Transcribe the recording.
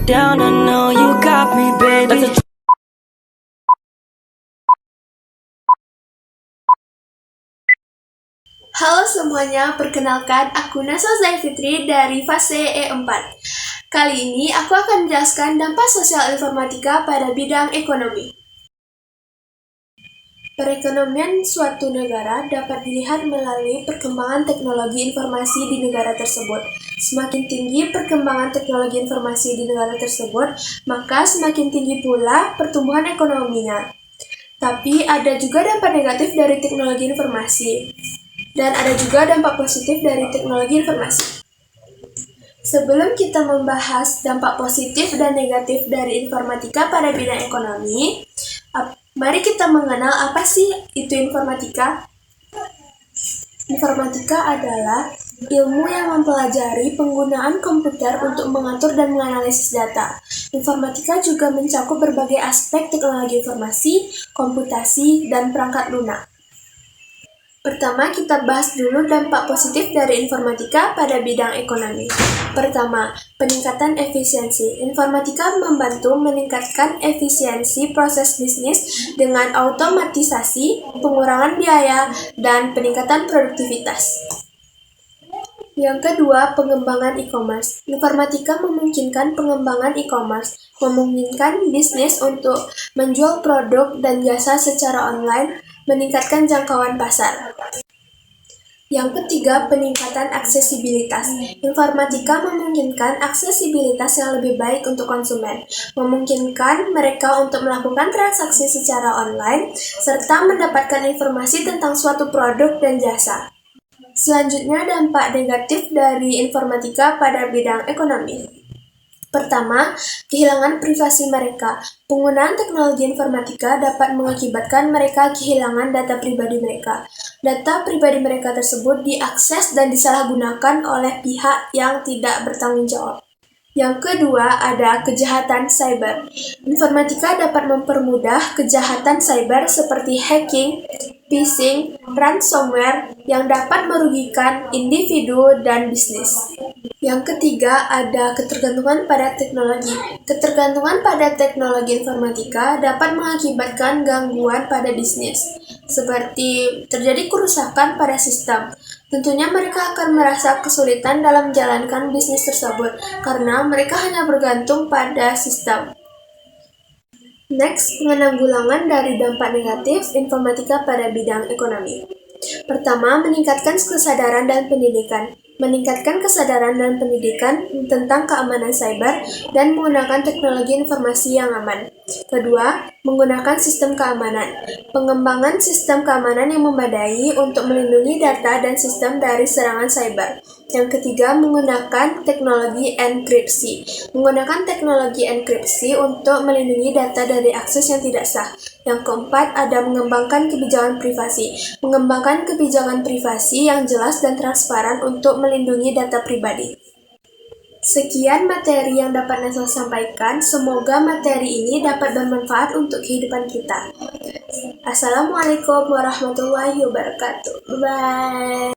down, I know you got me, baby. Halo semuanya, perkenalkan aku Naswa Zaifitri dari fase E4. Kali ini aku akan menjelaskan dampak sosial informatika pada bidang ekonomi. Perekonomian suatu negara dapat dilihat melalui perkembangan teknologi informasi di negara tersebut. Semakin tinggi perkembangan teknologi informasi di negara tersebut, maka semakin tinggi pula pertumbuhan ekonominya. Tapi ada juga dampak negatif dari teknologi informasi. Dan ada juga dampak positif dari teknologi informasi. Sebelum kita membahas dampak positif dan negatif dari informatika pada bidang ekonomi, mari kita mengenal apa sih itu informatika. Informatika adalah ilmu yang mempelajari penggunaan komputer untuk mengatur dan menganalisis data. Informatika juga mencakup berbagai aspek teknologi informasi, komputasi, dan perangkat lunak. Pertama, kita bahas dulu dampak positif dari informatika pada bidang ekonomi. Pertama, peningkatan efisiensi. Informatika membantu meningkatkan efisiensi proses bisnis dengan otomatisasi, pengurangan biaya, dan peningkatan produktivitas. Yang kedua, pengembangan e-commerce. Informatika memungkinkan pengembangan e-commerce, memungkinkan bisnis untuk menjual produk dan jasa secara online, meningkatkan jangkauan pasar. Yang ketiga, peningkatan aksesibilitas. Informatika memungkinkan aksesibilitas yang lebih baik untuk konsumen, memungkinkan mereka untuk melakukan transaksi secara online, serta mendapatkan informasi tentang suatu produk dan jasa. Selanjutnya, dampak negatif dari informatika pada bidang ekonomi. Pertama, kehilangan privasi mereka. Penggunaan teknologi informatika dapat mengakibatkan mereka kehilangan data pribadi mereka. Data pribadi mereka tersebut diakses dan disalahgunakan oleh pihak yang tidak bertanggung jawab. Yang kedua, ada kejahatan cyber. Informatika dapat mempermudah kejahatan cyber seperti hacking, phishing, ransomware yang dapat merugikan individu dan bisnis. Yang ketiga, ada ketergantungan pada teknologi. Ketergantungan pada teknologi informatika dapat mengakibatkan gangguan pada bisnis, seperti terjadi kerusakan pada sistem. Tentunya mereka akan merasa kesulitan dalam menjalankan bisnis tersebut, karena mereka hanya bergantung pada sistem. Next, penanggulangan dari dampak negatif informatika pada bidang ekonomi. Pertama, meningkatkan kesadaran dan pendidikan. Meningkatkan kesadaran dan pendidikan tentang keamanan cyber dan menggunakan teknologi informasi yang aman. Kedua, menggunakan sistem keamanan. Pengembangan sistem keamanan yang memadai untuk melindungi data dan sistem dari serangan cyber. Yang ketiga, menggunakan teknologi enkripsi. Menggunakan teknologi enkripsi untuk melindungi data dari akses yang tidak sah. Yang keempat, ada mengembangkan kebijakan privasi. Mengembangkan kebijakan privasi yang jelas dan transparan untuk melindungi data pribadi. Sekian materi yang dapat Naswa sampaikan. Semoga materi ini dapat bermanfaat untuk kehidupan kita. Assalamualaikum warahmatullahi wabarakatuh. Bye.